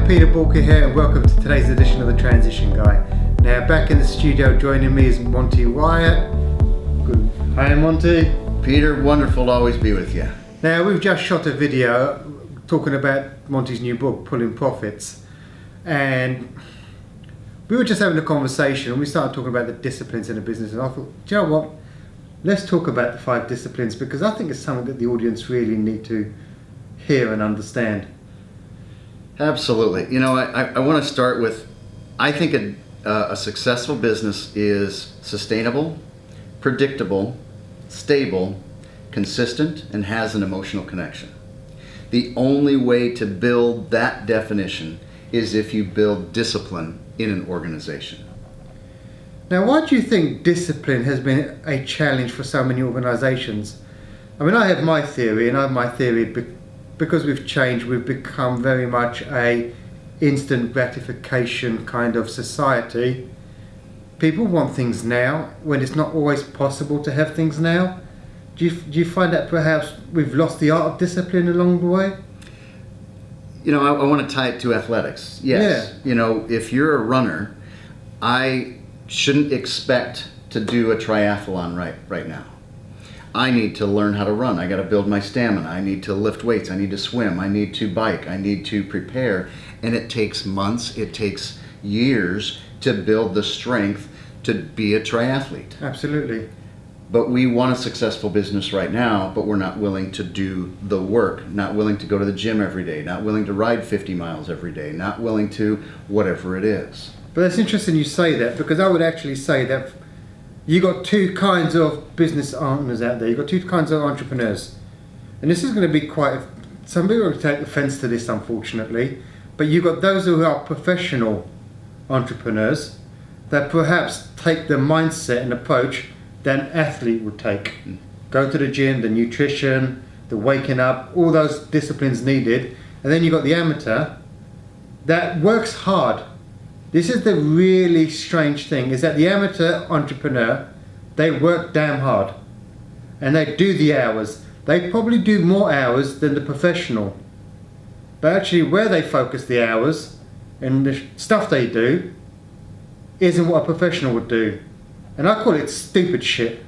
Peter Boolkah here, and welcome to today's edition of The Transition Guy. Now, back in the studio joining me is Monte Wyatt. Good. Hi, Monte. Peter, wonderful to always be with you. Now, we've just shot a video talking about Monte's new book, Pulling Profits, and we were just having a conversation and we started talking about the disciplines in a business, and I thought, do you know what? Let's talk about the 5 disciplines, because I think it's something that the audience really need to hear and understand. Absolutely. You know, I want to start with, I think a successful business is sustainable, predictable, stable, consistent, and has an emotional connection. The only way to build that definition is if you build discipline in an organization. Now, why do you think discipline has been a challenge for so many organizations? I mean, I have my theory, and I have my theory because we've changed, we've become very much a instant gratification kind of society. People want things now when it's not always possible to have things now. Do you find that perhaps we've lost the art of discipline along the way? You know, I want to tie it to athletics. Yes. Yeah. You know, if you're a runner, I shouldn't expect to do a triathlon right now. I need to learn how to run. I got to build my stamina. I need to lift weights. I need to swim. I need to bike. I need to prepare. And it takes months, it takes years to build the strength to be a triathlete. Absolutely. But we want a successful business right now, but we're not willing to do the work, not willing to go to the gym every day, not willing to ride 50 miles every day, not willing to whatever it is. But that's interesting you say that, because I would actually say that you got 2 kinds of business owners out there. You've got 2 kinds of entrepreneurs. And this is going to be some people will take offense to this, unfortunately, but you've got those who are professional entrepreneurs that perhaps take the mindset and approach that an athlete would take. Go to the gym, the nutrition, the waking up, all those disciplines needed. And then you've got the amateur that works hard. This is the really strange thing, is that the amateur entrepreneur, they work damn hard and they do the hours. They probably do more hours than the professional. But actually where they focus the hours and the stuff they do isn't what a professional would do. And I call it stupid shit.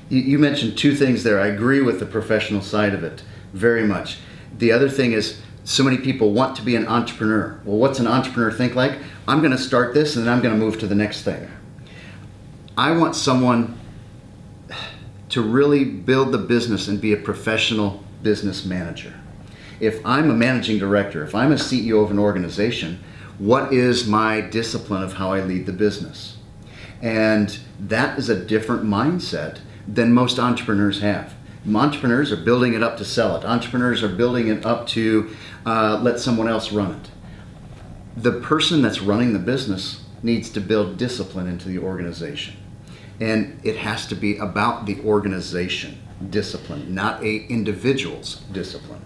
You mentioned 2 things there. I agree with the professional side of it very much. The other thing is, so many people want to be an entrepreneur. Well, what's an entrepreneur think like? I'm going to start this and then I'm going to move to the next thing. I want someone to really build the business and be a professional business manager. If I'm a managing director, if I'm a CEO of an organization, what is my discipline of how I lead the business? And that is a different mindset than most entrepreneurs have. Entrepreneurs are building it up to sell it. Entrepreneurs are building it up to let someone else run it. The person that's running the business needs to build discipline into the organization. And it has to be about the organization discipline, not a individual's discipline.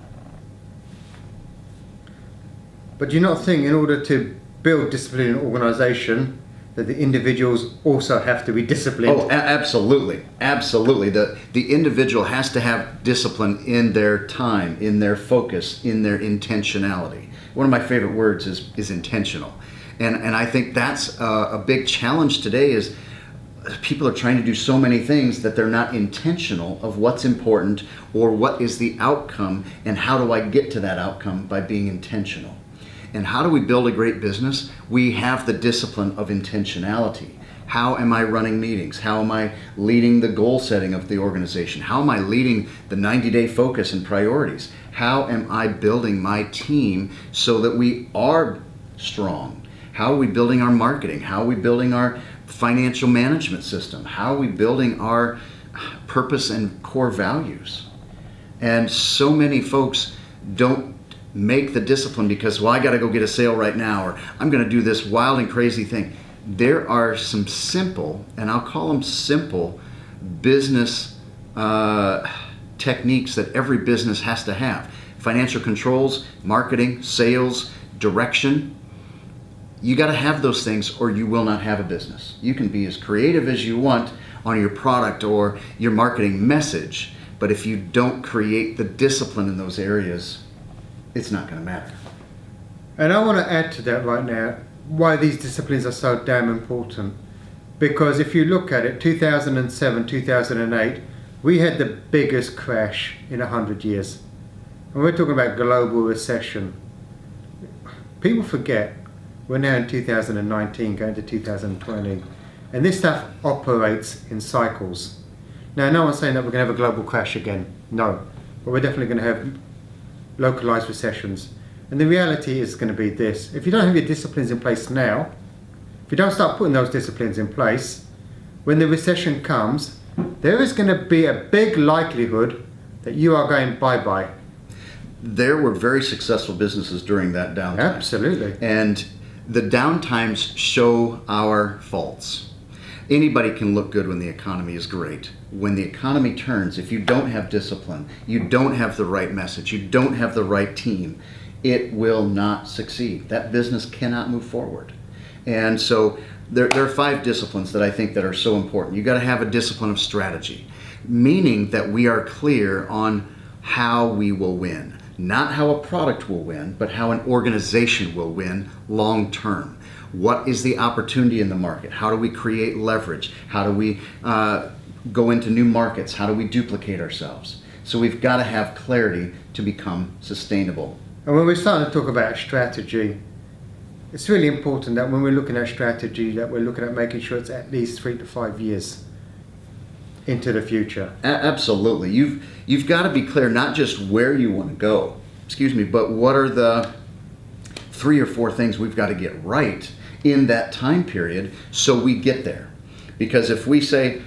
But do you not think in order to build discipline in an organization that the individuals also have to be disciplined? Oh, absolutely. Absolutely. The individual has to have discipline in their time, in their focus, in their intentionality. One of my favorite words is intentional. And I think that's a big challenge today, is people are trying to do so many things that they're not intentional of what's important or what is the outcome and how do I get to that outcome by being intentional. And how do we build a great business? We have the discipline of intentionality. How am I running meetings? How am I leading the goal setting of the organization? How am I leading the 90-day focus and priorities? How am I building my team so that we are strong? How are we building our marketing? How are we building our financial management system? How are we building our purpose and core values? And so many folks don't make the discipline because, well, I got to go get a sale right now, or I'm going to do this wild and crazy thing. There are some simple, and I'll call them simple, business techniques that every business has to have. Financial controls, marketing, sales, direction. You got to have those things or you will not have a business. You can be as creative as you want on your product or your marketing message, but if you don't create the discipline in those areas, it's not going to matter. And I want to add to that right now why these disciplines are so damn important. Because if you look at it, 2007, 2008, we had the biggest crash in 100 years. And we're talking about global recession. People forget we're now in 2019 going to 2020. And this stuff operates in cycles. Now, no one's saying that we're going to have a global crash again. No. But we're definitely going to have localized recessions. And the reality is going to be this. If you don't have your disciplines in place now, if you don't start putting those disciplines in place, when the recession comes, there is going to be a big likelihood that you are going bye-bye. There were very successful businesses during that downtime. Absolutely. And the downtimes show our faults. Anybody can look good when the economy is great. When the economy turns, if you don't have discipline, you don't have the right message, you don't have the right team, it will not succeed. That business cannot move forward. And so there are 5 disciplines that I think that are so important. You got to have a discipline of strategy, meaning that we are clear on how we will win. Not how a product will win, but how an organization will win long term. What is the opportunity in the market? How do we create leverage? How do we go into new markets? How do we duplicate ourselves? So we've got to have clarity to become sustainable. And when we're starting to talk about strategy, it's really important that when we're looking at strategy, that we're looking at making sure it's at least 3 to 5 years into the future. Absolutely. You've got to be clear not just where you want to go, but what are the 3 or 4 things we've got to get right in that time period so we get there. Because if we say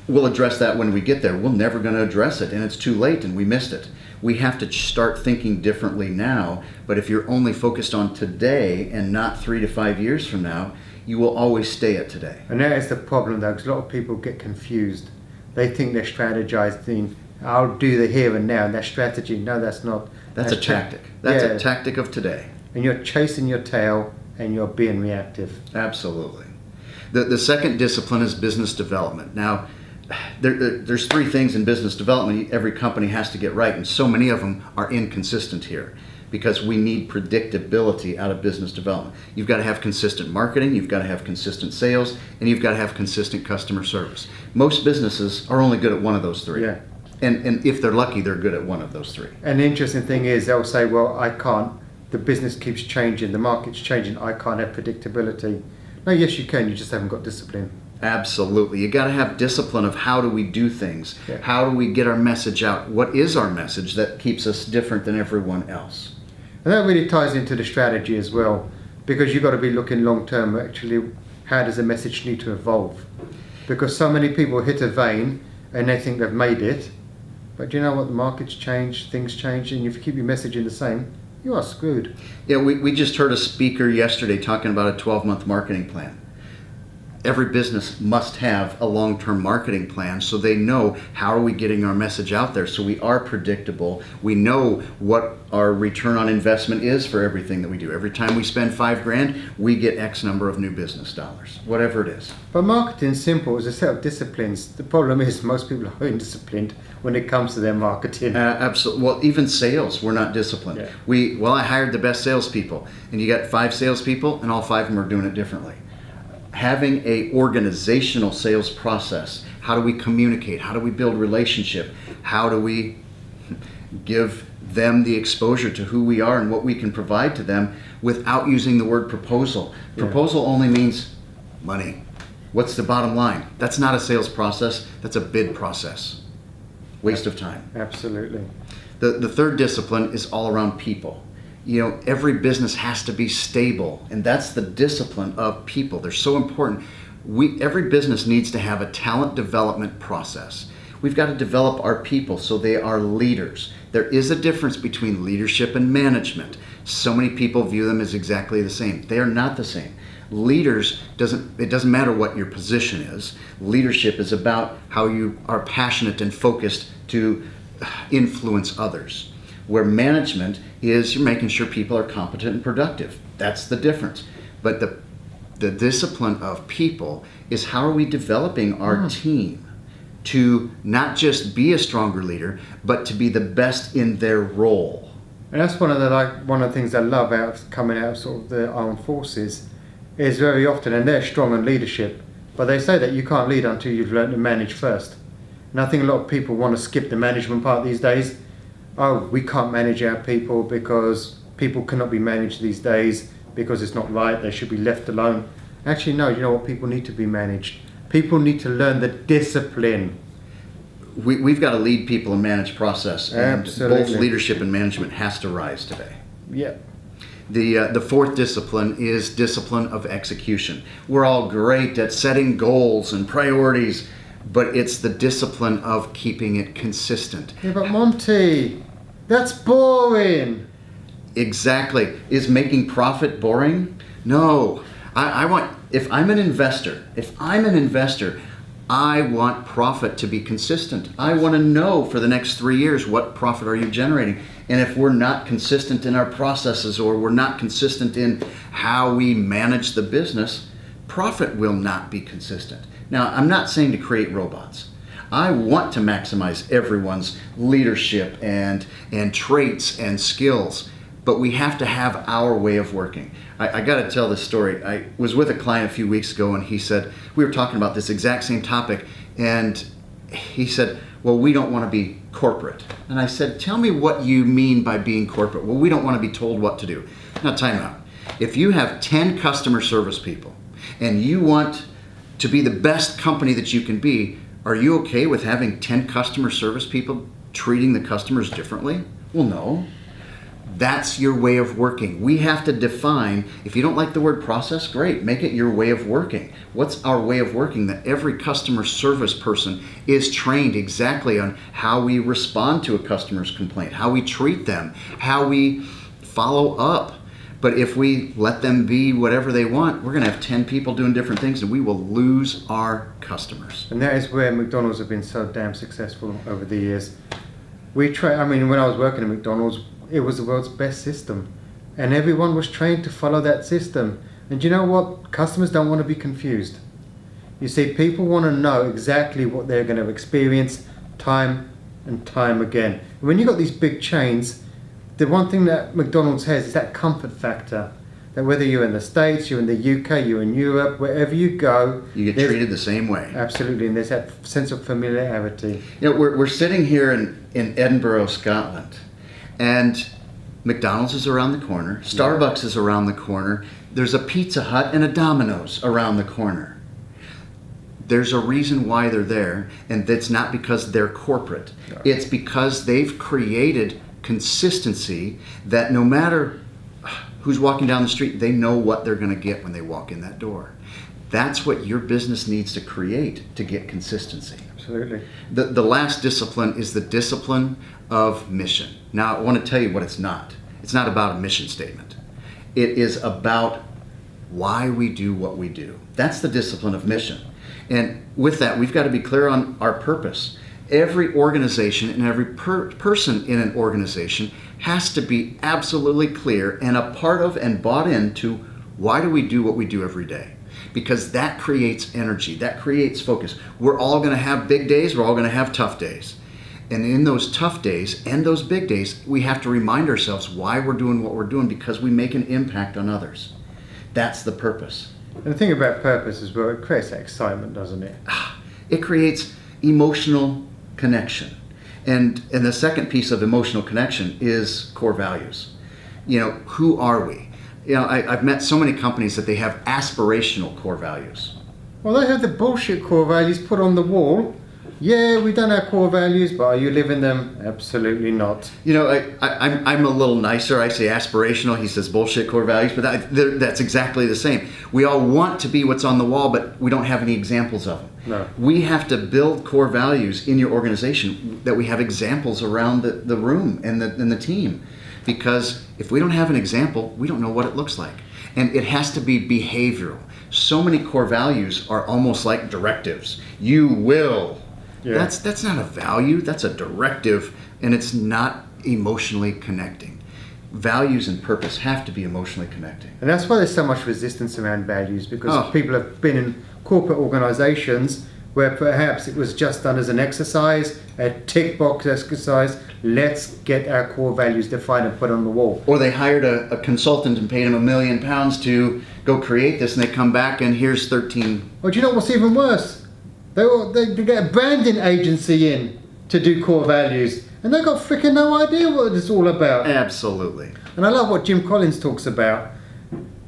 we'll address that when we get there, we're never going to address it and it's too late and we missed it. We have to start thinking differently now, but if you're only focused on today and not 3 to 5 years from now, you will always stay at today. And that is the problem though, because a lot of people get confused. They think they're strategizing, I'll do the here and now, and that's strategy. No, that's not. That's a tactic. That's a tactic of today. And you're chasing your tail and you're being reactive. Absolutely. The second discipline is business development. Now, there's 3 things in business development every company has to get right, and so many of them are inconsistent here because we need predictability out of business development. You've got to have consistent marketing, you've got to have consistent sales, and you've got to have consistent customer service. Most businesses are only good at one of those 3. Yeah. And if they're lucky, they're good at one of those 3. And the interesting thing is they'll say, well, I can't. The business keeps changing, the market's changing, I can't have predictability. No, yes you can, you just haven't got discipline. Absolutely. You got to have discipline of how do we do things? Yeah. How do we get our message out? What is our message that keeps us different than everyone else? And that really ties into the strategy as well, because you've got to be looking long term, actually, how does the message need to evolve? Because so many people hit a vein and they think they've made it, but do you know what? The market's changed, things change, and if you keep your messaging the same, you are screwed. Yeah, we just heard a speaker yesterday talking about a 12-month marketing plan. Every business must have a long-term marketing plan so they know how are we getting our message out there so we are predictable. We know what our return on investment is for everything that we do. Every time we spend $5,000, we get X number of new business dollars, whatever it is. But marketing's simple. It's a set of disciplines. The problem is most people are indisciplined when it comes to their marketing. Absolutely. Well, even sales, we're not disciplined. Yeah. I hired the best salespeople, and you got 5 salespeople, and all 5 of them are doing it differently. Having a organizational sales process. How do we communicate? How do we build relationship? How do we give them the exposure to who we are and what we can provide to them without using the word proposal? Proposal only means money. What's the bottom line? That's not a sales process. That's a bid process. Waste of time. Absolutely. The third discipline is all around people. You know, every business has to be stable, and that's the discipline of people. They're so important. Every business needs to have a talent development process. We've got to develop our people so they are leaders. There is a difference between leadership and management. So many people view them as exactly the same. They are not the same. Leaders, it doesn't matter what your position is. Leadership is about how you are passionate and focused to influence others. Where management is you're making sure people are competent and productive. That's the difference. But the discipline of people is how are we developing our team to not just be a stronger leader, but to be the best in their role. And that's one of the things I love coming out of sort of the armed forces is very often, and they're strong on leadership, but they say that you can't lead until you've learned to manage first. And I think a lot of people want to skip the management part these days. Oh, we can't manage our people because people cannot be managed these days because it's not right, they should be left alone. Actually, no, you know what? People need to be managed. People need to learn the discipline. We've got to lead people and manage process. And Absolutely. both leadership and management has to rise today. Yeah. The fourth discipline is discipline of execution. We're all great at setting goals and priorities, but it's the discipline of keeping it consistent. Yeah, but Monty, that's boring. Exactly. Is making profit boring? No. If I'm an investor, I want profit to be consistent. I want to know for the next 3 years what profit are you generating. And if we're not consistent in our processes or we're not consistent in how we manage the business, profit will not be consistent. Now, I'm not saying to create robots. I want to maximize everyone's leadership and traits and skills, but we have to have our way of working. I got to tell this story. I was with a client a few weeks ago, and he said, we were talking about this exact same topic, and he said, well, we don't want to be corporate. And I said, tell me what you mean by being corporate. Well, we don't want to be told what to do. Now, time out. If you have 10 customer service people, and you want to be the best company that you can be, are you okay with having 10 customer service people treating the customers differently? Well, no. That's your way of working. We have to define, if you don't like the word process, great, make it your way of working. What's our way of working? That every customer service person is trained exactly on how we respond to a customer's complaint, how we treat them, how we follow up. But if we let them be whatever they want, we're going to have 10 people doing different things and we will lose our customers. And that is where McDonald's have been so damn successful over the years. When I was working at McDonald's, it was the world's best system. And everyone was trained to follow that system. And you know what? Customers don't want to be confused. You see, people want to know exactly what they're going to experience time and time again. When you've got these big chains, the one thing that McDonald's has is that comfort factor. That whether you're in the States, you're in the UK, you're in Europe, wherever you go, you get treated the same way. Absolutely, and there's that sense of familiarity. You know, we're sitting here in Edinburgh, Scotland, and McDonald's is around the corner, Starbucks is around the corner, there's a Pizza Hut and a Domino's around the corner. There's a reason why they're there, and it's not because they're corporate. No. It's because they've created consistency that no matter who's walking down the street, they know what they're going to get when they walk in that door. That's what your business needs to create to get consistency. Absolutely. The last discipline is the discipline of mission. Now, I want to tell you what it's not. It's not about a mission statement. It is about why we do what we do. That's the discipline of mission. And with that, we've got to be clear on our purpose. Every organization and every person in an organization has to be absolutely clear and a part of and bought into why do we do what we do every day. Because that creates energy, that creates focus. We're all going to have big days, we're all going to have tough days. And in those tough days and those big days, we have to remind ourselves why we're doing what we're doing, because we make an impact on others. That's the purpose. And the thing about purpose is, well, it creates that excitement, doesn't it? It creates emotional connection. And the second piece of emotional connection is core values. You know, who are we? You know, I've met so many companies that they have aspirational core values. Well, they have the bullshit core values put on the wall. Yeah, we've done our core values, but are you living them? Absolutely not. You know, I'm a little nicer. I say aspirational. He says bullshit core values, but that's exactly the same. We all want to be what's on the wall, but we don't have any examples of them. No. We have to build core values in your organization that we have examples around the room and the team. Because if we don't have an example, we don't know what it looks like. And it has to be behavioral. So many core values are almost like directives. You will. Yeah. That's not a value, that's a directive, and it's not emotionally connecting. Values and purpose have to be emotionally connecting. And that's why there's so much resistance around values, because people have been in corporate organizations where perhaps it was just done as an exercise, a tick box exercise. Let's get our core values defined and put on the wall. Or they hired a consultant and paid him £1 million to go create this, and they come back and here's 13. Well, do you know what's even worse? They get a branding agency in to do core values, and they've got freaking no idea what it's all about. Absolutely. And I love what Jim Collins talks about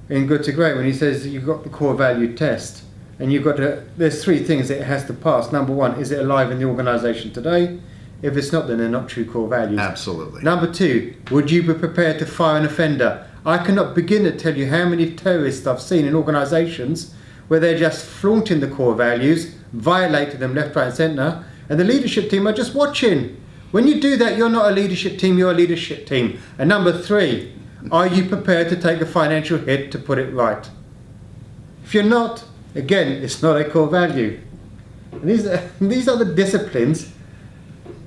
in Good to Great when he says you've got the core value test, and you've got to, there's 3 things that it has to pass. Number 1, is it alive in the organisation today? If it's not, then they're not true core values. Absolutely. Number 2, would you be prepared to fire an offender? I cannot begin to tell you how many terrorists I've seen in organisations where they're just flaunting the core values, violating them left, right and centre, and the leadership team are just watching. When you do that, you're not a leadership team, you're a leadership team. And number 3, are you prepared to take a financial hit to put it right? If you're not, again, it's not a core value. And these are the disciplines.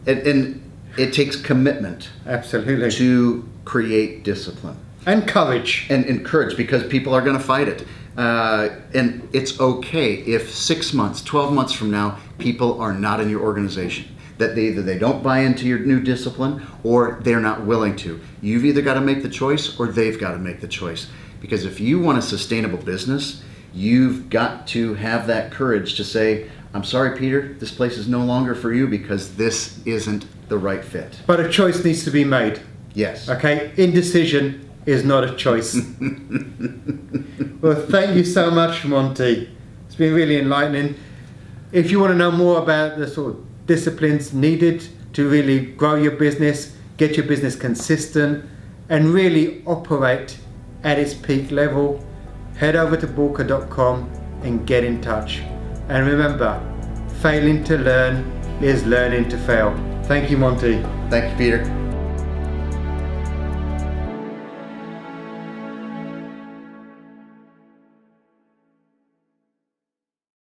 And it takes commitment. Absolutely. To create discipline. And courage. And courage, because people are going to fight it. And it's okay if 6 months, 12 months from now, people are not in your organization. That either they don't buy into your new discipline or they're not willing to. You've either got to make the choice or they've got to make the choice. Because if you want a sustainable business, you've got to have that courage to say, I'm sorry, Peter, this place is no longer for you because this isn't the right fit. But a choice needs to be made. Yes. Okay? Indecision is not a choice. Well, thank you so much, Monty. It's been really enlightening. If you want to know more about the sort of disciplines needed to really grow your business, get your business consistent, and really operate at its peak level, head over to Boolkah.com and get in touch. And remember, failing to learn is learning to fail. Thank you, Monty. Thank you, Peter.